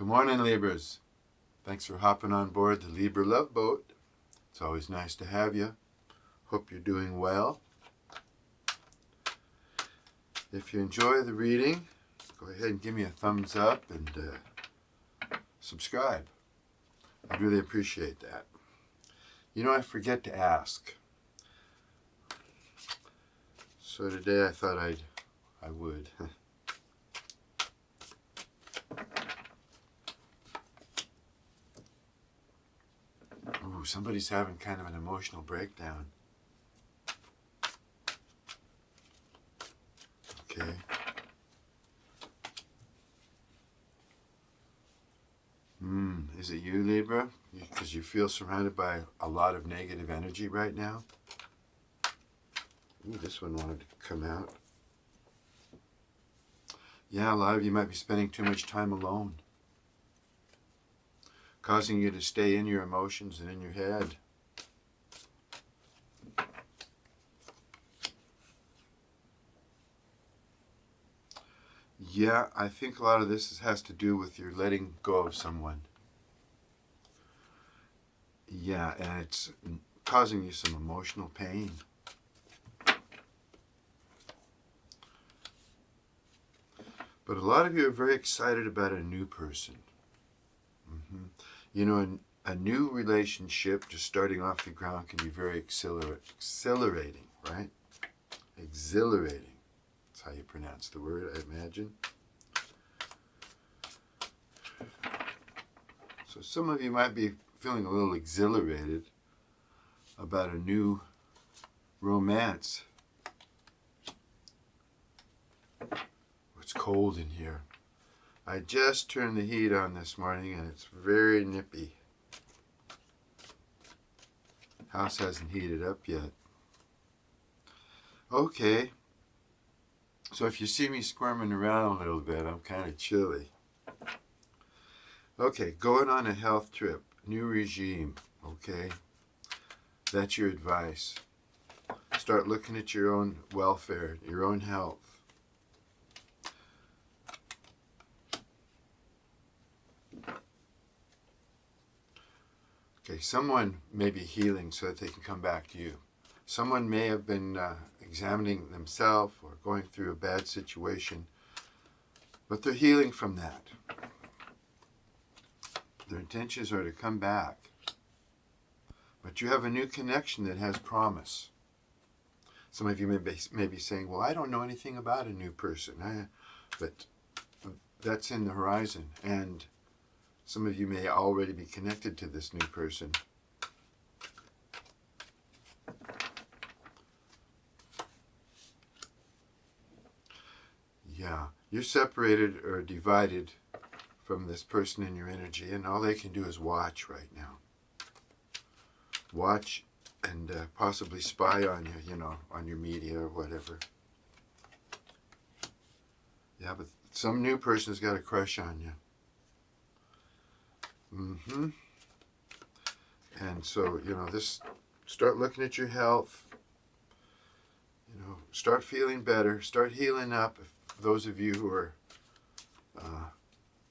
Good morning, Libras. Thanks for hopping on board the Libra Love Boat. It's always nice to have you. Hope you're doing well. If you enjoy the reading, go ahead and give me a thumbs up and subscribe. I'd really appreciate that. You know, I forget to ask. So today I thought I would. Ooh, somebody's having kind of an emotional breakdown. Okay. Is it you, Libra? Because you feel surrounded by a lot of negative energy right now? Ooh, this one wanted to come out. Yeah, a lot of you might be spending too much time alone, causing you to stay in your emotions and in your head. Yeah, I think a lot of this has to do with your letting go of someone. Yeah, and it's causing you some emotional pain. But a lot of you are very excited about a new person. You know, a new relationship just starting off the ground can be very exhilarating, right? Exhilarating. That's how you pronounce the word, I imagine. So some of you might be feeling a little exhilarated about a new romance. It's cold in here. I just turned the heat on this morning and it's very nippy. House hasn't heated up yet. Okay. So if you see me squirming around a little bit, I'm kind of chilly. Okay, going on a health trip, new regime, okay? That's your advice. Start looking at your own welfare, your own health. Okay, someone may be healing so that they can come back to you. Someone may have been examining themselves or going through a bad situation, but they're healing from that. Their intentions are to come back. But you have a new connection that has promise. Some of you may be saying, well, I don't know anything about a new person. But that's in the horizon. And some of you may already be connected to this new person. Yeah, you're separated or divided from this person in your energy, and all they can do is watch right now. Watch and possibly spy on you, you know, on your media or whatever. Yeah, but some new person's got a crush on you. And so, you know, start looking at your health. You know, start feeling better. Start healing up. If those of you who are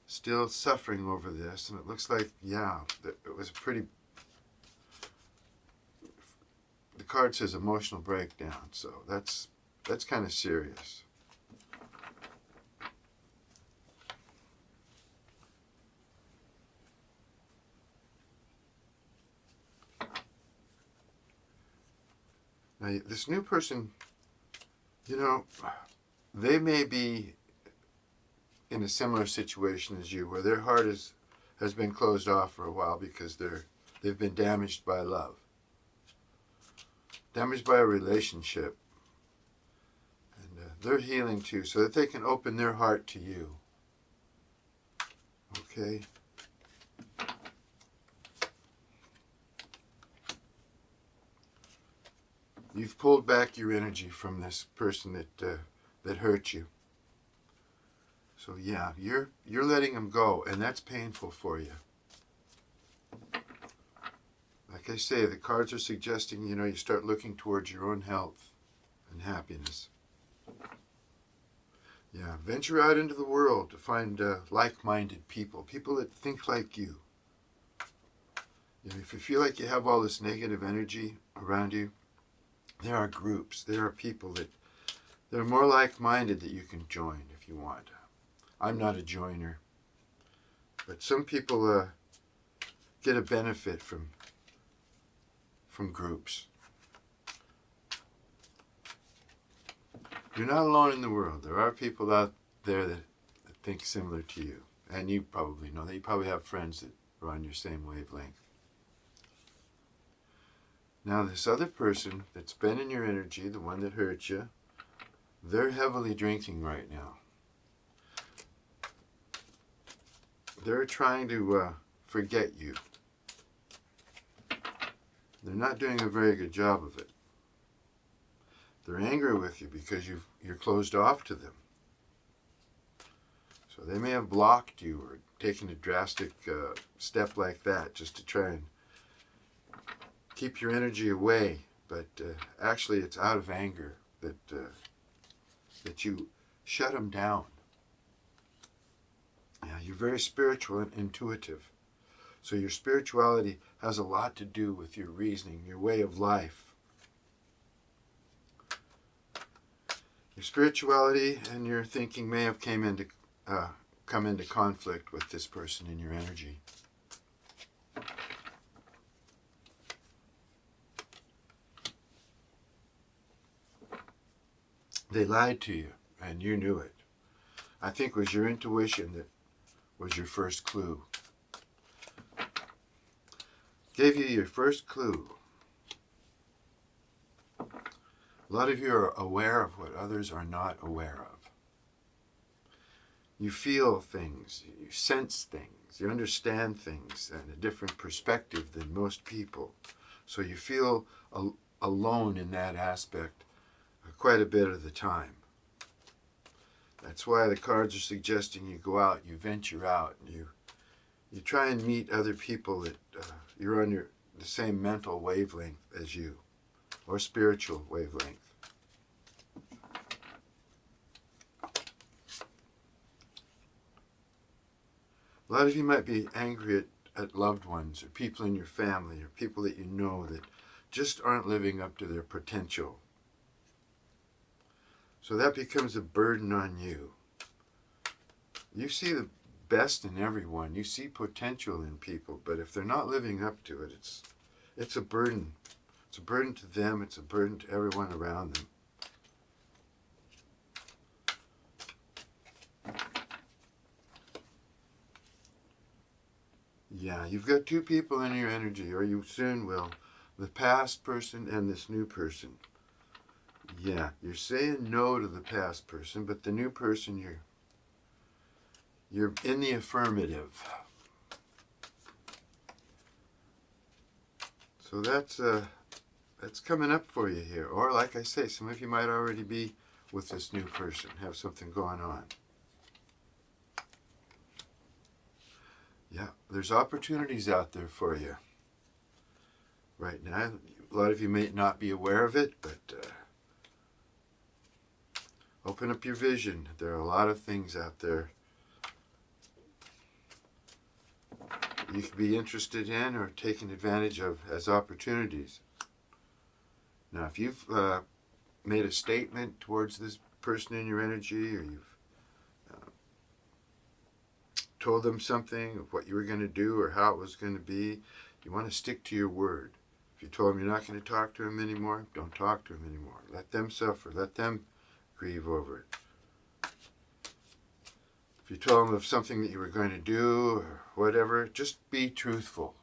still suffering over this, and it looks like, yeah, it was pretty. The card says emotional breakdown, so that's kind of serious. Now, this new person, you know, they may be in a similar situation as you, where their heart has been closed off for a while because they've been damaged by love, damaged by a relationship, and they're healing too, so that they can open their heart to you. Okay. You've pulled back your energy from this person that hurt you. So yeah, you're letting them go, and that's painful for you. Like I say, the cards are suggesting, you know, you start looking towards your own health and happiness. Yeah, venture out into the world to find like-minded people, people that think like you. If you feel like you have all this negative energy around you, there are groups, there are people that they're more like-minded that you can join if you want. I'm not a joiner, but some people get a benefit from groups. You're not alone in the world. There are people out there that think similar to you. And you probably know that. You probably have friends that are on your same wavelength. Now, this other person that's been in your energy, the one that hurt you, they're heavily drinking right now. They're trying to forget you. They're not doing a very good job of it. They're angry with you because you're closed off to them. So they may have blocked you or taken a drastic step like that just to try and keep your energy away. But actually it's out of anger that you shut them down. Yeah, you're very spiritual and intuitive. So your spirituality has a lot to do with your reasoning, your way of life. Your spirituality and your thinking may have come into conflict with this person in your energy. They lied to you, and you knew it. I think it was your intuition that was your first clue. Gave you your first clue. A lot of you are aware of what others are not aware of. You feel things, you sense things, you understand things in a different perspective than most people. So you feel alone in that aspect quite a bit of the time. That's why the cards are suggesting you go out, you venture out, and you try and meet other people that you're on the same mental wavelength as you, or spiritual wavelength. A lot of you might be angry at loved ones or people in your family or people that you know that just aren't living up to their potential. So that becomes a burden on you. You see the best in everyone. You see potential in people, but if they're not living up to it, it's a burden. It's a burden to them. It's a burden to everyone around them. Yeah, you've got two people in your energy, or you soon will. The past person and this new person. Yeah, you're saying no to the past person, but the new person, you're in the affirmative. So that's coming up for you here. Or like I say, some of you might already be with this new person, have something going on. Yeah, there's opportunities out there for you right now. A lot of you may not be aware of it, but open up your vision. There are a lot of things out there you could be interested in or taking advantage of as opportunities. Now, if you've made a statement towards this person in your energy, or you've told them something of what you were going to do or how it was going to be, you want to stick to your word. If you told them you're not going to talk to them anymore, don't talk to them anymore. Let them suffer. Let them grieve over it. If you told them of something that you were going to do or whatever, just be truthful.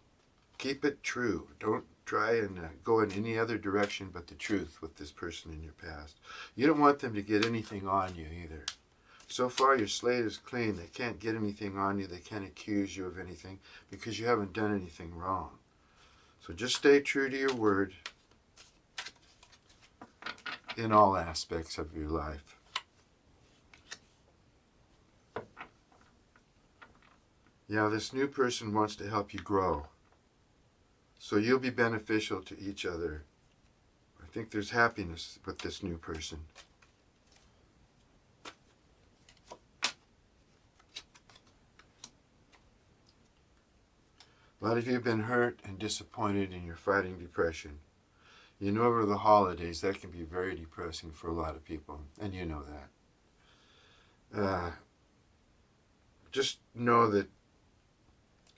Keep it true. Don't try and go in any other direction but the truth with this person in your past. You don't want them to get anything on you either. So far, your slate is clean. They can't get anything on you. They can't accuse you of anything because you haven't done anything wrong. So just stay true to your word in all aspects of your life. Yeah, this new person wants to help you grow. So you'll be beneficial to each other. I think there's happiness with this new person. A lot of you have been hurt and disappointed and you're fighting depression. You know, over the holidays, that can be very depressing for a lot of people, and you know that. Just know that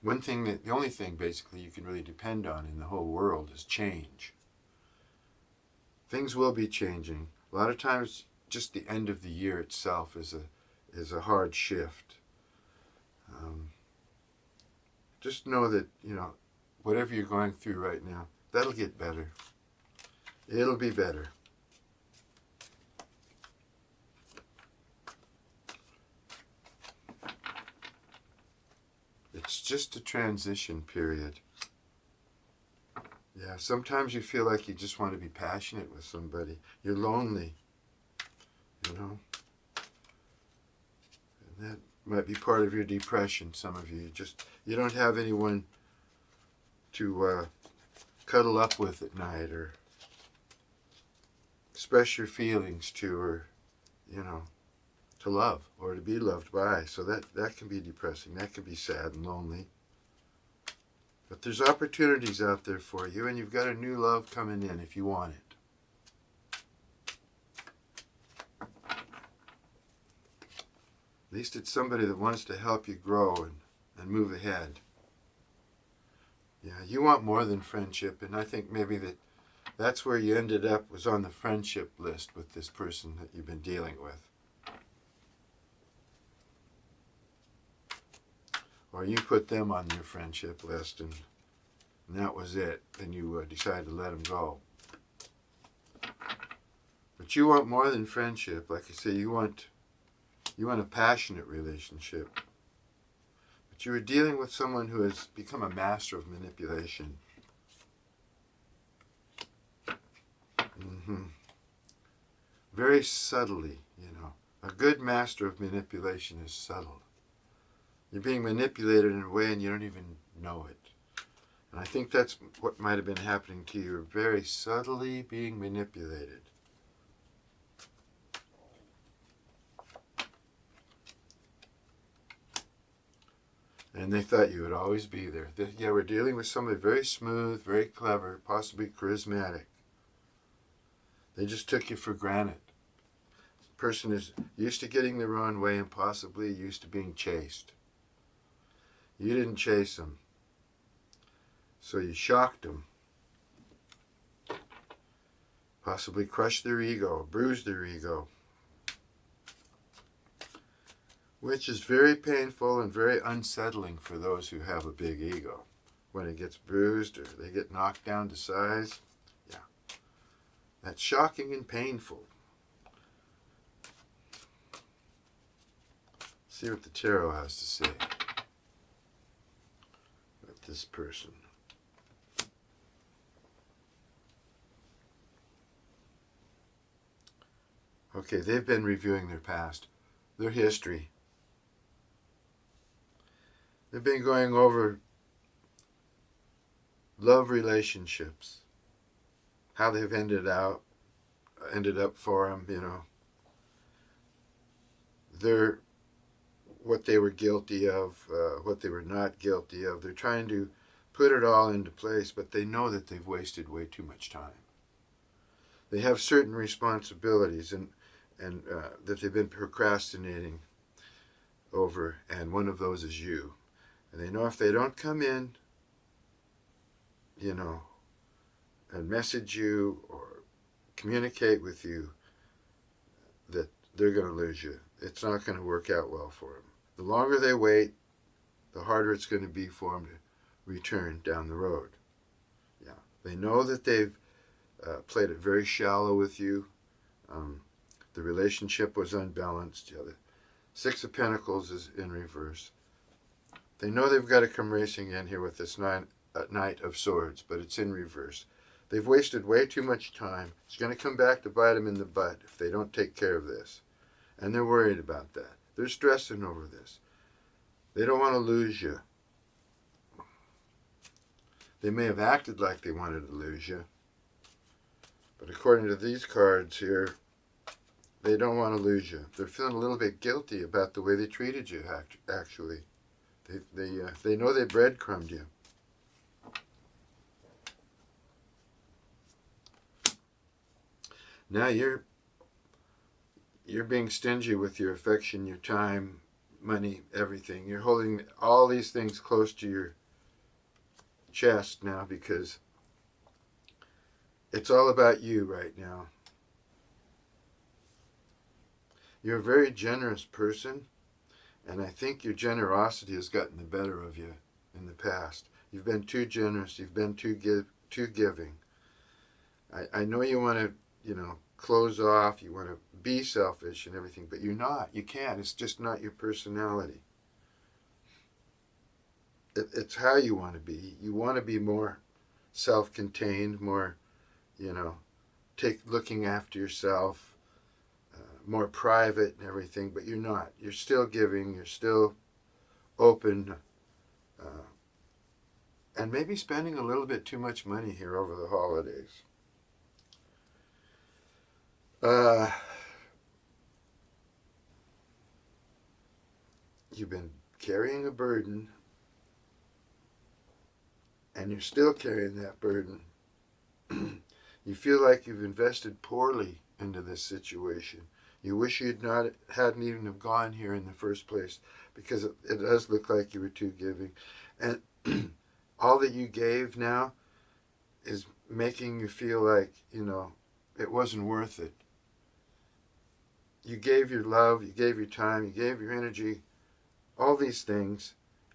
the only thing basically you can really depend on in the whole world is change. Things will be changing. A lot of times, just the end of the year itself is a hard shift. Just know that, whatever you're going through right now, that'll get better. It'll be better. It's just a transition period. Yeah, sometimes you feel like you just want to be passionate with somebody. You're lonely, And that might be part of your depression, some of you. You don't have anyone to cuddle up with at night or express your feelings to, or, to love or to be loved by. So that can be depressing. That can be sad and lonely. But there's opportunities out there for you, and you've got a new love coming in if you want it. At least it's somebody that wants to help you grow and move ahead. Yeah, you want more than friendship, and I think maybe that's where you ended up, was on the friendship list with this person that you've been dealing with. Or you put them on your friendship list, and that was it. Then you decided to let them go. But you want more than friendship. Like I say, you want a passionate relationship. But you were dealing with someone who has become a master of manipulation. Very subtly, A good master of manipulation is subtle. You're being manipulated in a way and you don't even know it. And I think that's what might have been happening to you. You're very subtly being manipulated. And they thought you would always be there. Yeah, we're dealing with somebody very smooth, very clever, possibly charismatic. They just took you for granted. The person is used to getting their own way and possibly used to being chased. You didn't chase them. So you shocked them. Possibly crushed their ego, bruised their ego. Which is very painful and very unsettling for those who have a big ego. When it gets bruised or they get knocked down to size, that's shocking and painful. See what the tarot has to say about this person. Okay, they've been reviewing their past, their history. They've been going over love relationships, how they've ended up for them, what they were guilty of, what they were not guilty of. They're trying to put it all into place, but they know that they've wasted way too much time. They have certain responsibilities and that they've been procrastinating over, and one of those is you. And they know if they don't come in, and message you or communicate with you, that they're going to lose you. It's not going to work out well for them. The longer they wait, the harder it's going to be for them to return down the road. Yeah, they know that they've played it very shallow with you. The relationship was unbalanced. The Six of Pentacles is in reverse. They know they've got to come racing in here with this Knight of Swords, but it's in reverse. They've wasted way too much time. It's going to come back to bite them in the butt if they don't take care of this. And they're worried about that. They're stressing over this. They don't want to lose you. They may have acted like they wanted to lose you, but according to these cards here, they don't want to lose you. They're feeling a little bit guilty about the way they treated you, actually. They know they breadcrumbed you. Now you're being stingy with your affection, your time, money, everything. You're holding all these things close to your chest now because it's all about you right now. You're a very generous person, and I think your generosity has gotten the better of you in the past. You've been too generous. You've been too giving. I know you want to, close off. You want to be selfish and everything, but you're not. You can't. It's just not your personality. It's how you want to be. You want to be more self-contained, more, looking after yourself, more private and everything, but you're not. You're still giving. You're still open, and maybe spending a little bit too much money here over the holidays. You've been carrying a burden, and you're still carrying that burden. You feel like you've invested poorly into this situation. You wish hadn't even have gone here in the first place, because it does look like you were too giving. And all that you gave now is making you feel like, it wasn't worth it. You gave your love, you gave your time, you gave your energy, all these things,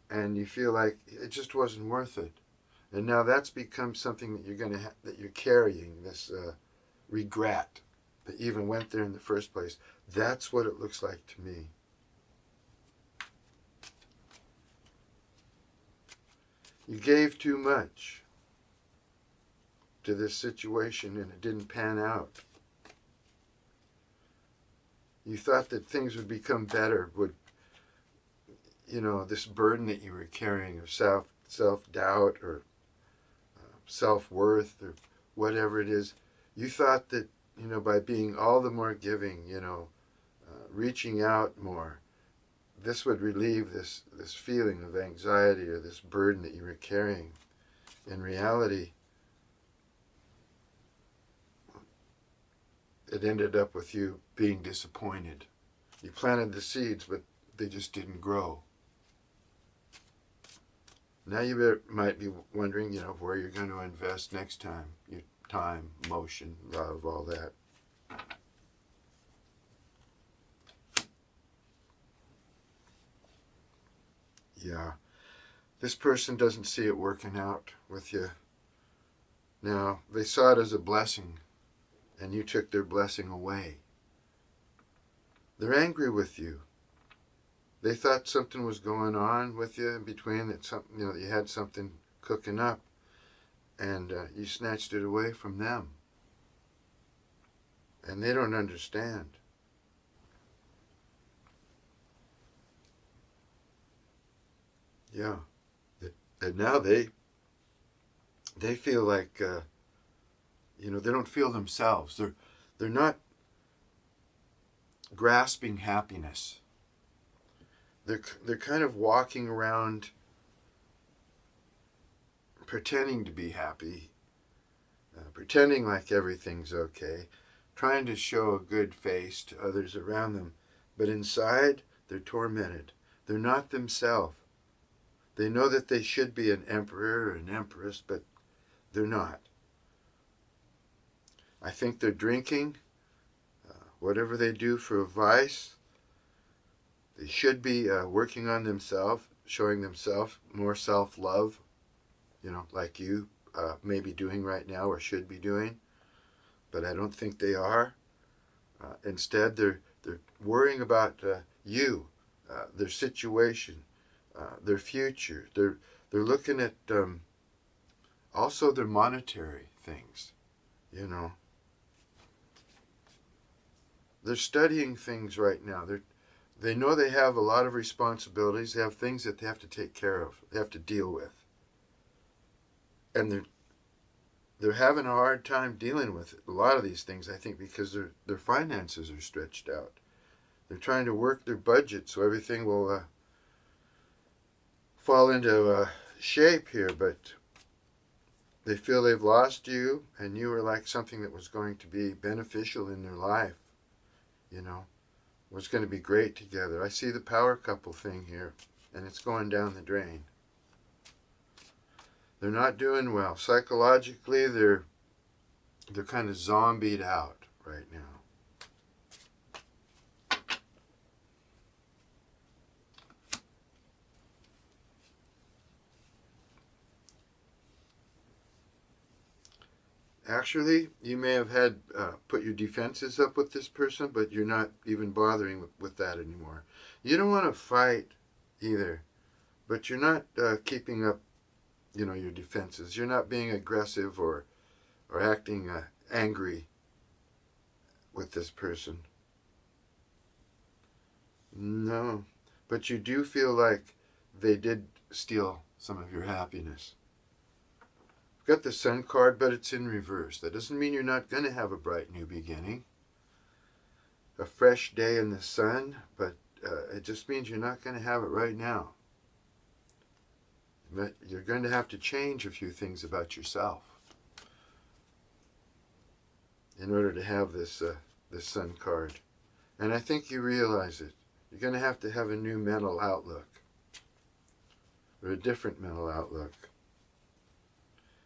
and you feel like it just wasn't worth it. And now that's become something that that you're carrying, this regret that you even went there in the first place. That's what it looks like to me. You gave too much to this situation and it didn't pan out. You thought that things would become better, this burden that you were carrying of self-doubt or self-worth or whatever it is. You thought that, by being all the more giving, reaching out more, this would relieve this feeling of anxiety or this burden that you were carrying. In reality, it ended up with you being disappointed. You planted the seeds, but they just didn't grow. Now you might be wondering, where you're going to invest next time. Your time, emotion, love, all that. Yeah. This person doesn't see it working out with you. Now, they saw it as a blessing, and you took their blessing away. They're angry with you. They thought something was going on with you in between, that you had something cooking up, and you snatched it away from them. And they don't understand. Yeah. And now they feel like, they don't feel themselves. They're not grasping happiness. They're kind of walking around pretending to be happy, pretending like everything's okay, trying to show a good face to others around them. But inside, they're tormented. They're not themselves. They know that they should be an emperor or an empress, but they're not. I think they're drinking, whatever they do for a vice. They should be working on themselves, showing themselves more self-love, like you may be doing right now or should be doing. But I don't think they are. Instead, they're worrying about you, their situation, their future. They're looking at also their monetary things, They're studying things right now. They know they have a lot of responsibilities. They have things that they have to take care of. They have to deal with. And they're having a hard time dealing with a lot of these things, I think, because their finances are stretched out. They're trying to work their budget so everything will fall into shape here, but They feel they've lost you, and you were like something that was going to be beneficial in their life, you know, was going to be great together. I see the power couple thing here, and it's going down the drain. They're not doing well. Psychologically, they're kind of zombied out right now. Actually, you may have had put your defenses up with this person, but you're not even bothering with that anymore. You don't want to fight either, but you're not keeping up, your defenses. You're not being aggressive or acting angry with this person. No, but you do feel like they did steal some of your happiness. Got the Sun card, but it's in reverse. That doesn't mean you're not going to have a bright new beginning, a fresh day in the sun, but it just means you're not going to have it right now. But you're going to have to change a few things about yourself in order to have this Sun card. And I think you realize it. You're going to have a new mental outlook, or a different mental outlook.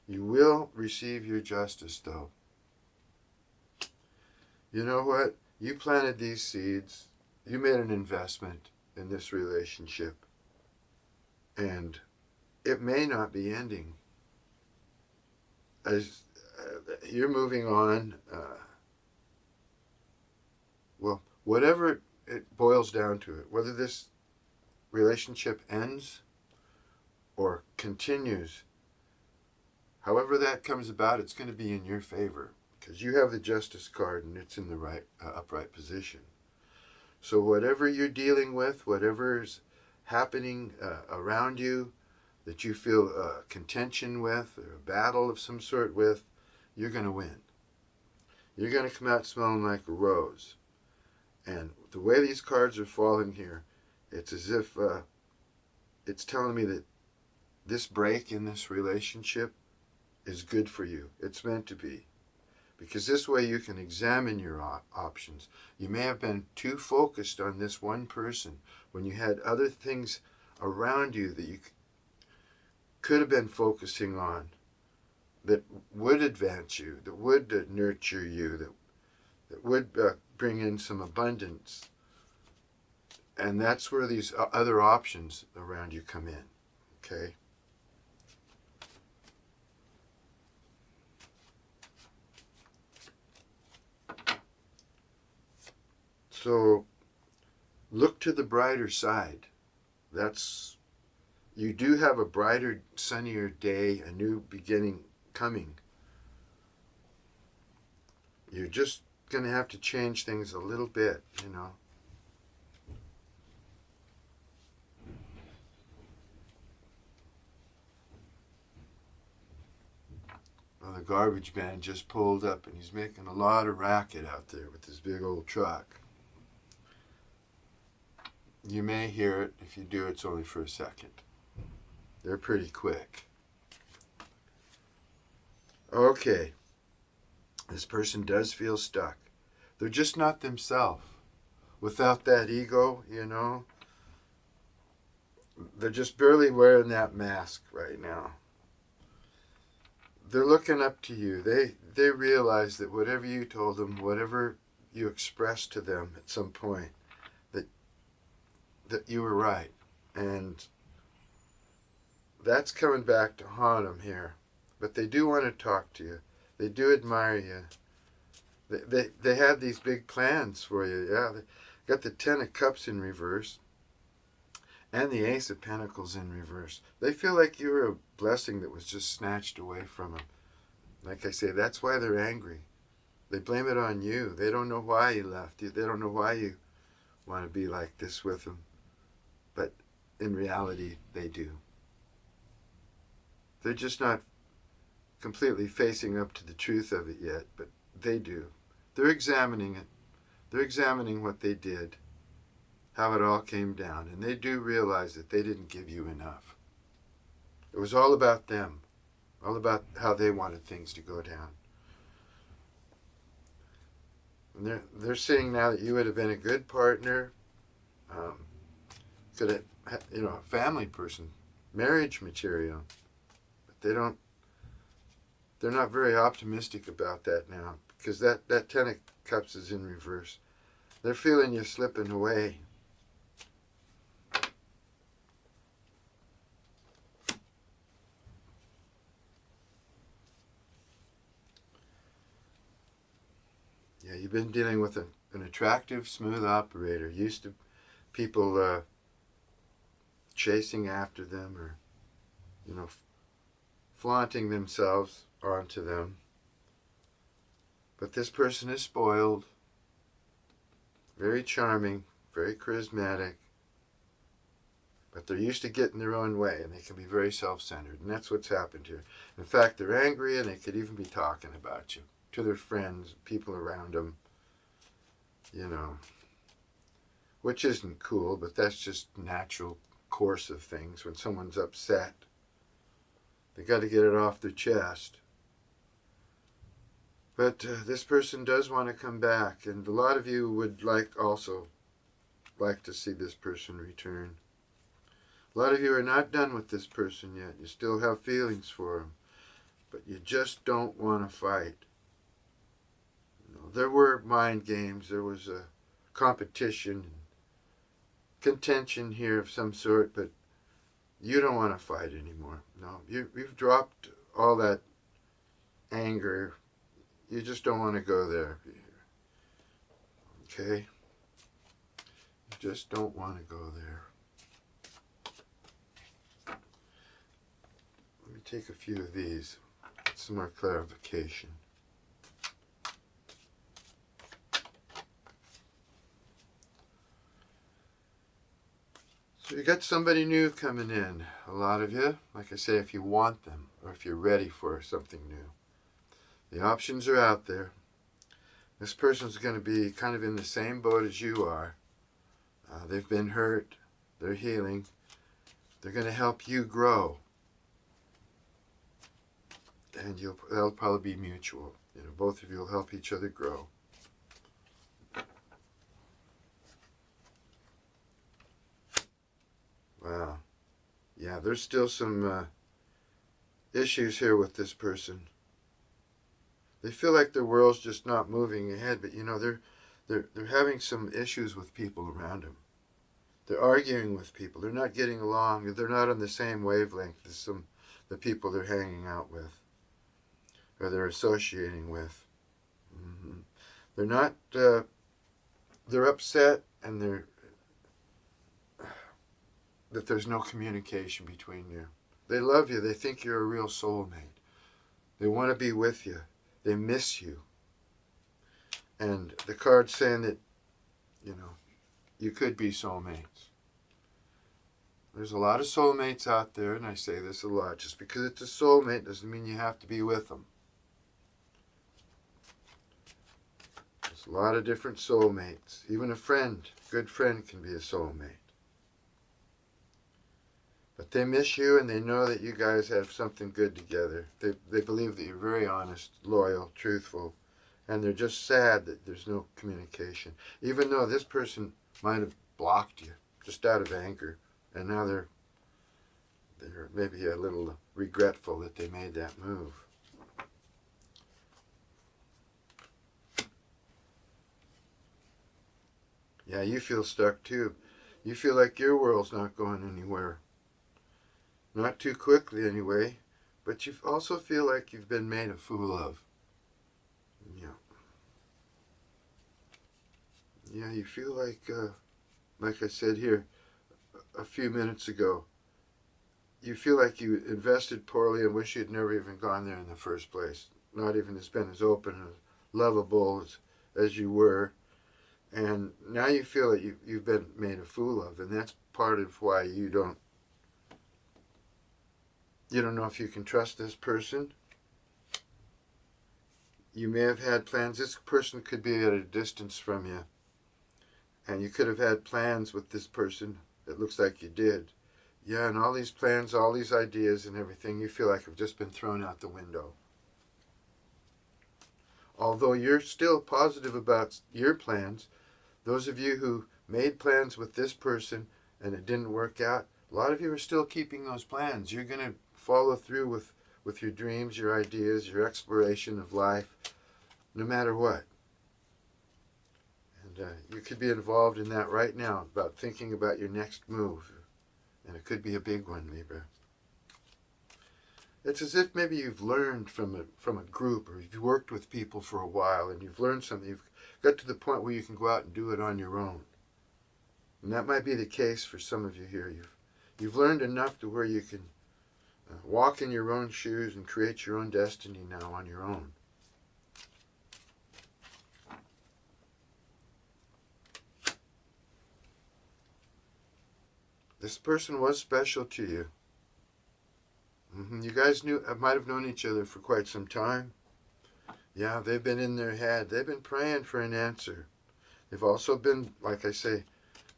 You will receive your justice, though. You know what? You planted these seeds. You made an investment in this relationship. And it may not be ending. As you're moving on, well, whatever it boils down to it, whether this relationship ends or continues, however that comes about, it's going to be in your favor because you have the Justice card and it's in the right upright position. So whatever you're dealing with, whatever's happening around you that you feel contention with or a battle of some sort with, you're going to win. You're going to come out smelling like a rose. And the way these cards are falling here, it's as if it's telling me that this break in this relationship is good for you. It's meant to be. Because this way you can examine your options. You may have been too focused on this one person when you had other things around you that you could have been focusing on that would advance you, that would nurture you, that would bring in some abundance. And that's where these other options around you come in. Okay? So look to the brighter side. You do have a brighter, sunnier day, a new beginning coming. You're just going to have to change things a little bit, Well, the garbage man just pulled up and he's making a lot of racket out there with his big old truck. You may hear it. If you do, it's only for a second. They're pretty quick. Okay. This person does feel stuck. They're just not themselves. Without that ego, they're just barely wearing that mask right now. They're looking up to you. They realize that whatever you told them, whatever you expressed to them at some point, that you were right. And that's coming back to haunt them here. But they do want to talk to you. They do admire you. They have these big plans for you. Yeah, they got the Ten of Cups in reverse and the Ace of Pentacles in reverse. They feel like you were a blessing that was just snatched away from them. Like I say, that's why they're angry. They blame it on you. They don't know why you left. They don't know why you want to be like this with them. But in reality, they do. They're just not completely facing up to the truth of it yet, but they do. They're examining it. They're examining what they did, how it all came down, and they do realize that they didn't give you enough. It was all about them. all about how they wanted things to go down. And they're seeing now that you would have been a good partner, good at, a family person, marriage material. But they're not very optimistic about that now, because that Ten of Cups is in reverse. They're feeling you slipping away. Yeah, you've been dealing with an attractive, smooth operator. Used to people chasing after them, or flaunting themselves onto them. But this person is spoiled, very charming, very charismatic, but they're used to getting their own way, and they can be very self-centered, and that's what's happened here. In fact, they're angry, and they could even be talking about you to their friends, people around them, which isn't cool, but that's just natural course of things. When someone's upset, they got to get it off their chest. But this person does want to come back, and a lot of you would also like to see this person return. A lot of you are not done with this person yet. You still have feelings for him, but you just don't want to fight. There were mind games. There was a competition, contention here of some sort, but you don't want to fight anymore. No, you've dropped all that anger. You just don't want to go there. Okay? You just don't want to go there. Let me take a few of these. Get some more clarification. So you got somebody new coming in. A lot of you, like I say, if you want them, or if you're ready for something new. The options are out there. This person's going to be kind of in the same boat as you are. They've been hurt. They're healing. They're going to help you grow. And that'll probably be mutual. Both of you will help each other grow. Wow. Yeah, there's still some issues here with this person. They feel like their world's just not moving ahead, but they're having some issues with people around them. They're arguing with people. They're not getting along. They're not on the same wavelength as the people they're hanging out with, or they're associating with. Mm-hmm. They're not. They're upset, and that there's no communication between you. They love you. They think you're a real soulmate. They want to be with you. They miss you. And the card's saying that, you could be soulmates. There's a lot of soulmates out there, and I say this a lot. Just because it's a soulmate doesn't mean you have to be with them. There's a lot of different soulmates. Even a good friend can be a soulmate. But they miss you, and they know that you guys have something good together. They believe that you're very honest, loyal, truthful, and they're just sad that there's no communication. Even though this person might have blocked you just out of anger, and now they're maybe a little regretful that they made that move. Yeah, you feel stuck too. You feel like your world's not going anywhere. Not too quickly anyway, but you also feel like you've been made a fool of. Yeah, you feel like I said here a few minutes ago, you feel like you invested poorly and wish you'd never even gone there in the first place. Not even been as open and lovable as you were. And now you feel that you've been made a fool of, and that's part of why you don't know if you can trust this person. You may have had plans. This person could be at a distance from you, and you could have had plans with this person. It looks like you did. Yeah, and all these plans, all these ideas and everything, you feel like have just been thrown out the window. Although you're still positive about your plans, those of you who made plans with this person and it didn't work out, a lot of you are still keeping those plans. You're going to follow through with your dreams, your ideas, your exploration of life, no matter what. And you could be involved in that right now, about thinking about your next move. And it could be a big one, Libra. It's as if maybe you've learned from a group, or you've worked with people for a while, and you've learned something. You've got to the point where you can go out and do it on your own. And that might be the case for some of you here. You've learned enough to where you can walk in your own shoes and create your own destiny now on your own. This person was special to you. You guys might have known each other for quite some time. Yeah, they've been in their head. They've been praying for an answer. They've also been, like I say,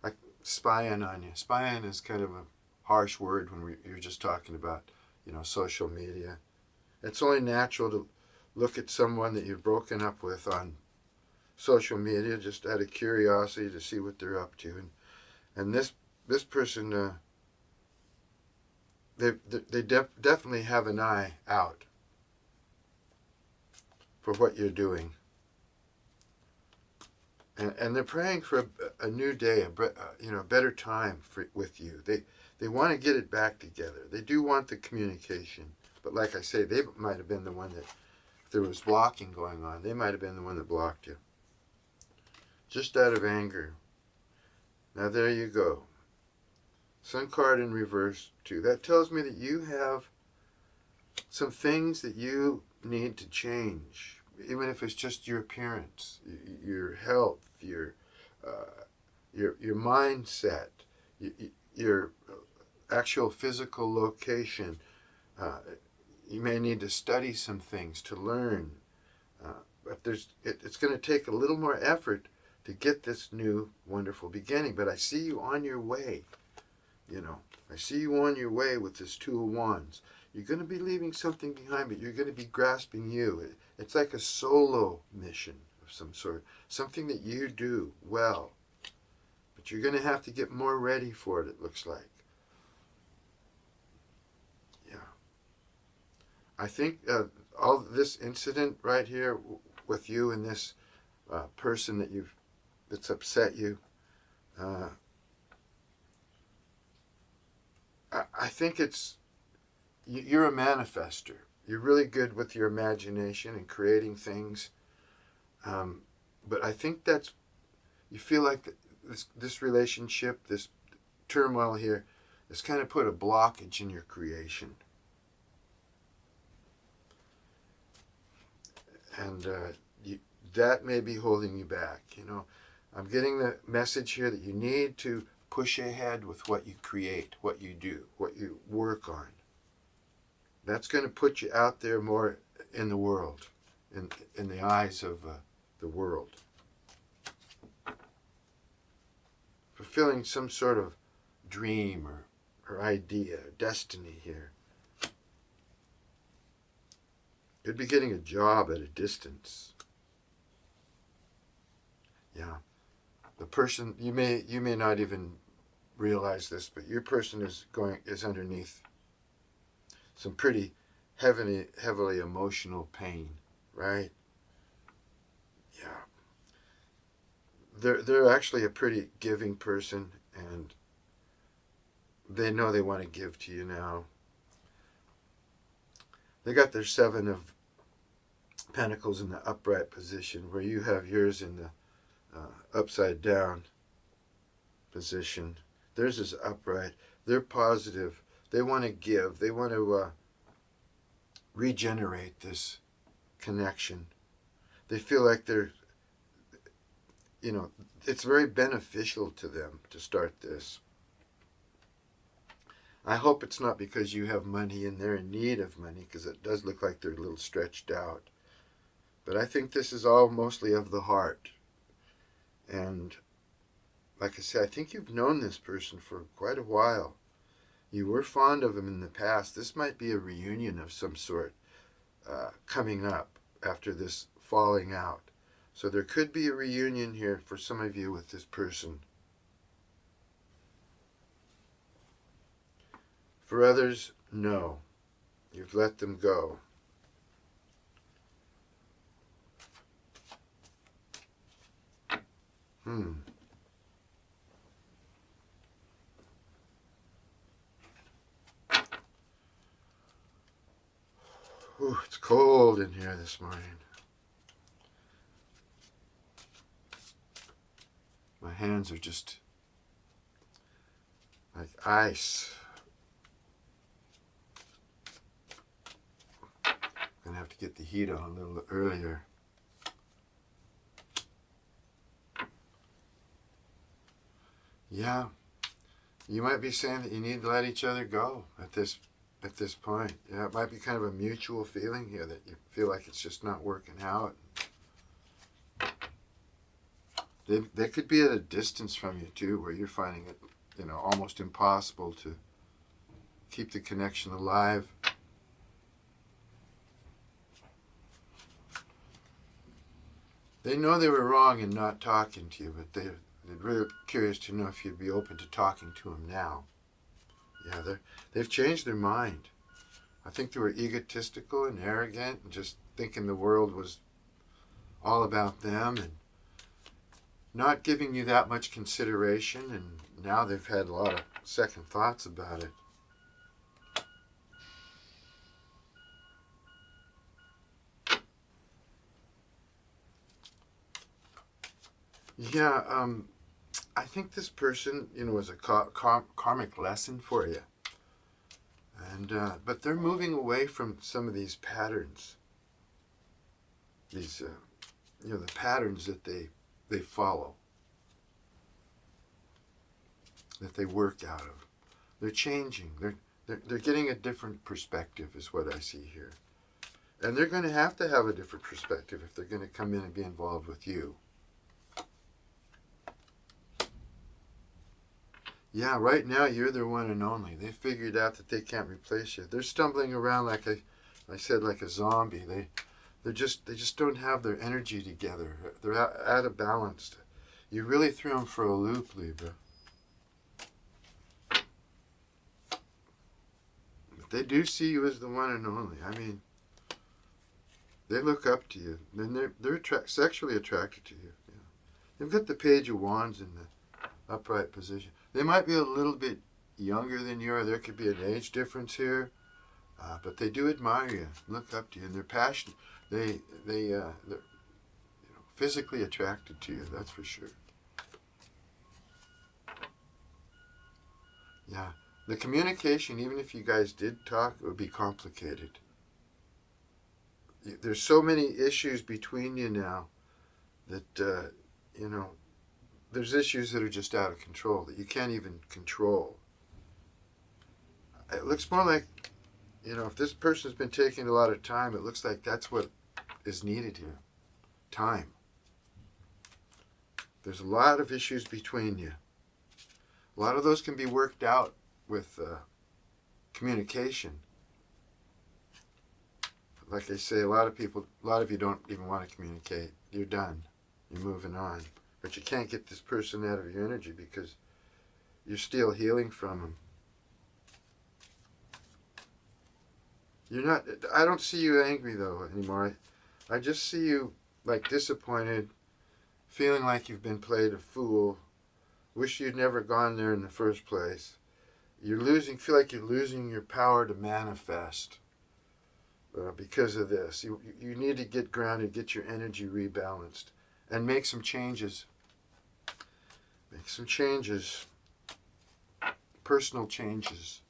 like spying on you. Spying is kind of a harsh word when you're just talking about, social media. It's only natural to look at someone that you've broken up with on social media just out of curiosity to see what they're up to. And this person, they definitely have an eye out for what you're doing. And they're praying for a new day, a better time with you. They want to get it back together. They do want the communication. But like I say, they might have been the one that, if there was blocking going on, they might have been the one that blocked you. Just out of anger. Now there you go. Sun card in reverse too. That tells me that you have some things that you need to change, even if it's just your appearance, your health, your mindset, your actual physical location. You may need to study some things to learn, but it's going to take a little more effort to get this new wonderful beginning. But I see you on your way. I see you on your way with this Two of Wands. You're going to be leaving something behind, but you're going to be grasping you. It's like a solo mission of some sort, something that you do well. But you're going to have to get more ready for it looks like. Yeah. I think all this incident right here with you and this person that's upset you, I think you're a manifester. You're really good with your imagination and creating things. But I think you feel like this relationship, this turmoil here, has kind of put a blockage in your creation. And that may be holding you back. I'm getting the message here that you need to push ahead with what you create, what you do, what you work on. That's going to put you out there more in the world, in the eyes of the world. Fulfilling some sort of dream or idea, destiny here. Could be getting a job at a distance. Yeah. The person, you may not even realize this, but your person is underneath some pretty heavily emotional pain, right? Yeah. They're actually a pretty giving person, and they know they want to give to you now. They got their Seven of Pentacles in the upright position, where you have yours in the upside down position. Theirs is upright. They're positive. They want to give. They want to regenerate this connection. They feel like it's very beneficial to them to start this. I hope it's not because you have money and they're in need of money, because it does look like they're a little stretched out. But I think this is all mostly of the heart. And like I said, I think you've known this person for quite a while. You were fond of him in the past. This might be a reunion of some sort coming up after this falling out. So there could be a reunion here for some of you with this person. For others, no. You've let them go. Ooh, it's cold in here this morning. My hands are just like ice. I'm going to have to get the heat on a little earlier. Yeah, you might be saying that you need to let each other go at this point. Yeah, it might be kind of a mutual feeling here that you feel like it's just not working out. They could be at a distance from you too, where you're finding it, almost impossible to keep the connection alive. They know they were wrong in not talking to you, but they're really curious to know if you'd be open to talking to them now. Yeah, they've changed their mind. I think they were egotistical and arrogant and just thinking the world was all about them and not giving you that much consideration, and now they've had a lot of second thoughts about it. Yeah, I think this person, was a karmic lesson for you. And but they're moving away from some of these patterns. These, the patterns that they follow, that they work out of. They're changing. They're getting a different perspective is what I see here. And they're going to have a different perspective if they're going to come in and be involved with you. Yeah, right now you're their one and only. They figured out that they can't replace you. They're stumbling around like I said, like a zombie. They just don't have their energy together. They're out of balance. You really threw them for a loop, Libra. But they do see you as the one and only. I mean, they look up to you. Then they're sexually attracted to you. Yeah. They've got the Page of Wands in the upright position. They might be a little bit younger than you are. There could be an age difference here. But they do admire you, look up to you, and they're passionate. They're physically attracted to you, that's for sure. Yeah. The communication, even if you guys did talk, it would be complicated. There's so many issues between you now that, there's issues that are just out of control, that you can't even control. It looks more like, if this person's been taking a lot of time, it looks like that's what is needed here. Time. There's a lot of issues between you. A lot of those can be worked out with communication. Like I say, a lot of you don't even want to communicate. You're done. You're moving on. But you can't get this person out of your energy because you're still healing from them. I don't see you angry though anymore. I just see you like disappointed, feeling like you've been played a fool, wish you'd never gone there in the first place. Feel like you're losing your power to manifest because of this. You need to get grounded, get your energy rebalanced, and make some changes. Make some changes. Personal changes.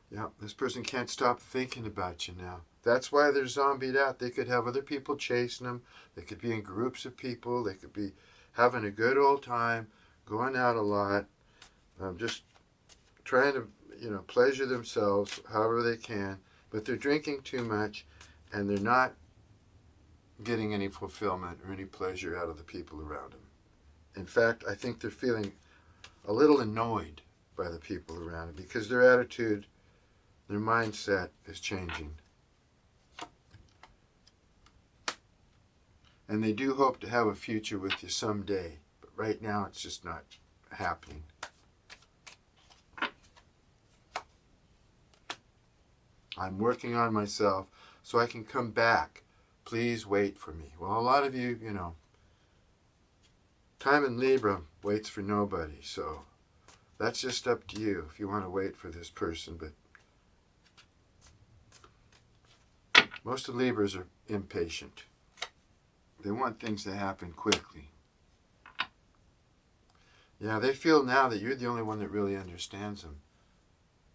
Yeah, this person can't stop thinking about you now. That's why they're zombied out. They could have other people chasing them. They could be in groups of people. They could be having a good old time, going out a lot, just trying to, pleasure themselves however they can. But they're drinking too much, and they're not getting any fulfillment or any pleasure out of the people around them. In fact, I think they're feeling a little annoyed by the people around him because their attitude, their mindset is changing. And they do hope to have a future with you someday. But right now it's just not happening. I'm working on myself so I can come back. Please wait for me. Well, a lot of you, time in Libra waits for nobody. So that's just up to you if you want to wait for this person. But most of Libras are impatient. They want things to happen quickly. Yeah, they feel now that you're the only one that really understands them.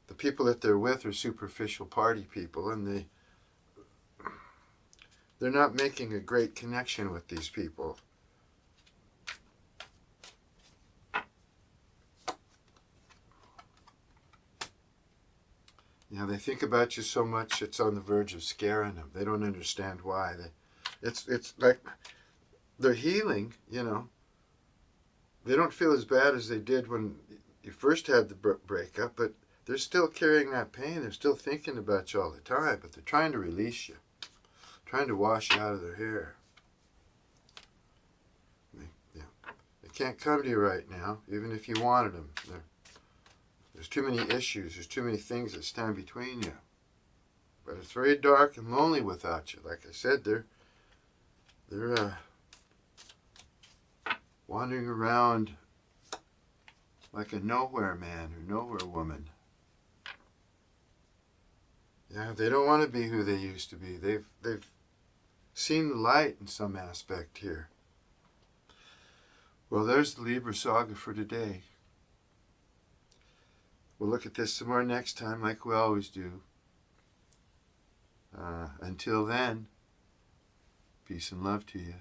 The people that they're with are superficial party people, and they're not making a great connection with these people. They think about you so much it's on the verge of scaring them. They don't understand why. It's like they're healing, They don't feel as bad as they did when you first had the breakup, but they're still carrying that pain. They're still thinking about you all the time, but they're trying to release you, trying to wash you out of their hair. They can't come to you right now, even if you wanted them. There's too many issues. There's too many things that stand between you. But it's very dark and lonely without you. Like I said, they're wandering around like a nowhere man or nowhere woman. They don't want to be who they used to be. They've seen the light in some aspect here. Well, there's the Libra saga for today. We'll look at this some more next time like we always do. Until then, peace and love to you.